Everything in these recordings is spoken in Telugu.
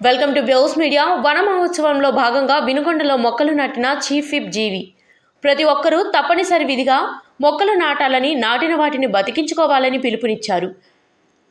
Welcome to blouse media. వన మహోత్సవంలో భాగంగా వినుకొండలో మొక్కలు నాటిన చీఫ్ విప్ జీవి. ప్రతి ఒక్కరూ తప్పనిసరి విధిగా మొక్కలు నాటాలని, నాటిన వాటిని బతికించుకోవాలని పిలుపునిచ్చారు.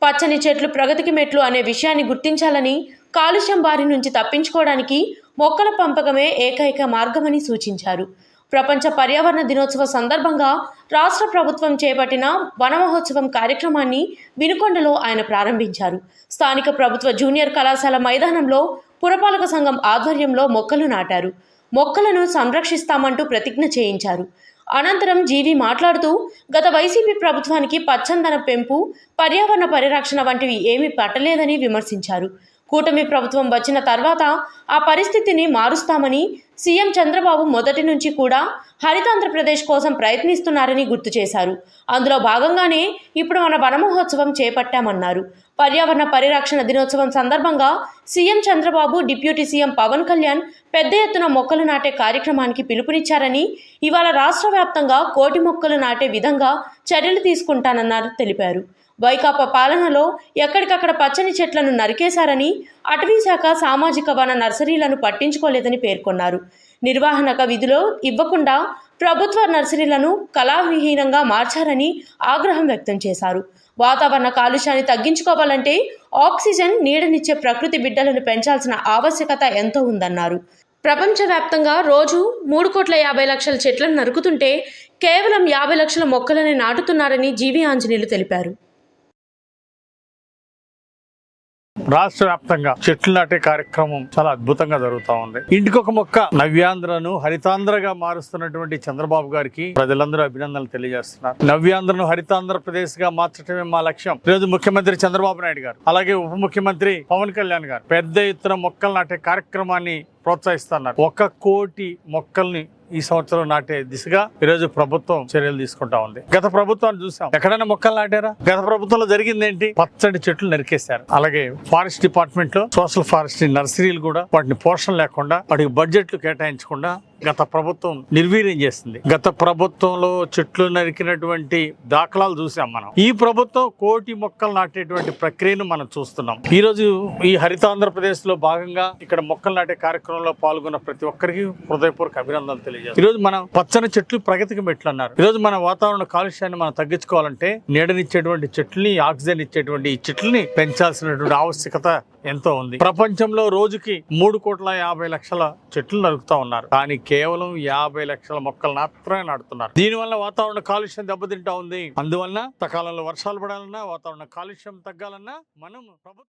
పచ్చని చెట్లు ప్రగతికి మెట్లు అనే విషయాన్ని గుర్తించాలని, కాలుష్యం బారి నుంచి తప్పించుకోవడానికి మొక్కల పెంపకమే ఏకైక మార్గమని సూచించారు. ప్రపంచ పర్యావరణ దినోత్సవ సందర్భంగా రాష్ట్ర ప్రభుత్వం చేపట్టిన వన మహోత్సవం కార్యక్రమాన్ని వినుకొండలో ఆయన ప్రారంభించారు. స్థానిక ప్రభుత్వ జూనియర్ కళాశాల మైదానంలో పురపాలక సంఘం ఆధ్వర్యంలో మొక్కలు నాటారు. మొక్కలను సంరక్షిస్తామంటూ ప్రతిజ్ఞ చేయించారు. అనంతరం జీవి మాట్లాడుతూ, గత వైసీపీ ప్రభుత్వానికి పచ్చందన పెంపు, పర్యావరణ పరిరక్షణ వంటివి ఏమీ పట్టలేదని విమర్శించారు. కూటమి ప్రభుత్వం వచ్చిన తర్వాత ఆ పరిస్థితిని మారుస్తామని, సీఎం చంద్రబాబు మొదటి నుంచి కూడా హరితాంధ్రప్రదేశ్ కోసం ప్రయత్నిస్తున్నారని గుర్తు చేశారు. అందులో భాగంగానే ఇప్పుడు మన వన మహోత్సవం చేపట్టామన్నారు. పర్యావరణ పరిరక్షణ దినోత్సవం సందర్భంగా CM Chandrababu, deputy CM Pawan Kalyan పెద్ద ఎత్తున మొక్కలు నాటే కార్యక్రమానికి పిలుపునిచ్చారని, ఇవాళ రాష్ట్ర వ్యాప్తంగా 1,00,00,000 మొక్కలు నాటే విధంగా చర్యలు తీసుకుంటానన్నారు తెలిపారు. వైకాపా పాలనలో ఎక్కడికక్కడ పచ్చని చెట్లను నరికేశారని, అటవీ శాఖ సామాజిక వన నర్సరీలను పట్టించుకోలేదని పేర్కొన్నారు. నిర్వహణక విధులు ఇవ్వకుండా ప్రభుత్వ నర్సరీలను కళావిహీనంగా మార్చారని ఆగ్రహం వ్యక్తం చేశారు. వాతావరణ కాలుష్యాన్ని తగ్గించుకోవాలంటే ఆక్సిజన్, నీడనిచ్చే ప్రకృతి బిడ్డలను పెంచాల్సిన ఆవశ్యకత ఎంతో ఉందన్నారు. ప్రపంచవ్యాప్తంగా రోజు 3,50,00,000 చెట్లను నరుకుతుంటే కేవలం 50 లక్షల మొక్కలని నాటుతున్నారని జీవి ఆంజనేయులు తెలిపారు. రాష్ట్ర వ్యాప్తంగా చెట్లు నాటే కార్యక్రమం చాలా అద్భుతంగా జరుగుతా ఉంది. ఇంటికొక మొక్క నవ్యాంధ్రను హరితాంధ్రగా మారుస్తున్నటువంటి చంద్రబాబు గారికి ప్రజలందరూ అభినందనలు తెలియజేస్తున్నారు. నవ్యాంధ్రను హరితాంధ్రప్రదేశ్ గా మార్చడమే మా లక్ష్యం. ఈరోజు ముఖ్యమంత్రి చంద్రబాబు నాయుడు గారు, అలాగే ఉప ముఖ్యమంత్రి పవన్ కళ్యాణ్ గారు పెద్ద ఎత్తున మొక్కలు నాటే కార్యక్రమాన్ని ప్రోత్సహిస్తున్నారు. 1,00,00,000 మొక్కల్ని ఈ సంవత్సరం నాటే దిశగా ఈరోజు ప్రభుత్వం చర్యలు తీసుకుంటా ఉంది. గత ప్రభుత్వాన్ని చూసాం, ఎక్కడైనా మొక్కలు నాటారా? గత ప్రభుత్వంలో జరిగింది ఏంటి? పచ్చడి చెట్లు నరికేశారు. అలాగే ఫారెస్ట్ డిపార్ట్మెంట్ లో సోషల్ ఫారెస్ట్ నర్సరీలు కూడా వాటిని పోషణ లేకుండా, వాటికి బడ్జెట్లు కేటాయించకుండా గత ప్రభుత్వం నిర్వీర్యం చేస్తుంది. గత ప్రభుత్వంలో చెట్లు నరికినటువంటి దాఖలాలు చూసాం మనం. ఈ ప్రభుత్వం 1,00,00,000 మొక్కలు నాటేటువంటి ప్రక్రియను మనం చూస్తున్నాం. ఈ రోజు ఈ హరితాంధ్రప్రదేశ్ లో భాగంగా ఇక్కడ మొక్కలు నాటే కార్యక్రమంలో పాల్గొన్న ప్రతి ఒక్కరికి హృదయపూర్వక అభినందనలు తెలియజేస్తారు. ఈ రోజు మనం పచ్చని చెట్లు ప్రగతికి మెట్లు అన్నారు. ఈ రోజు మన వాతావరణ కాలుష్యాన్ని మనం తగ్గించుకోవాలంటే నీడనిచ్చేటువంటి చెట్లని, ఆక్సిజన్ ఇచ్చేటువంటి ఈ చెట్లని పెంచాల్సినటువంటి ఆవశ్యకత ఎంతో ఉంది. ప్రపంచంలో రోజుకి 3,50,00,000 చెట్లు నరుకుతా ఉన్నారు. కానీ కేవలం 50 లక్షల మొక్కలు మాత్రమే నాటుతున్నారు. దీనివల్ల వాతావరణ కాలుష్యం దెబ్బతింటా ఉంది. అందువల్ల సకాలంలో వర్షాలు పడాలన్నా, వాతావరణ కాలుష్యం తగ్గాలన్నా మనం ప్రభుత్వం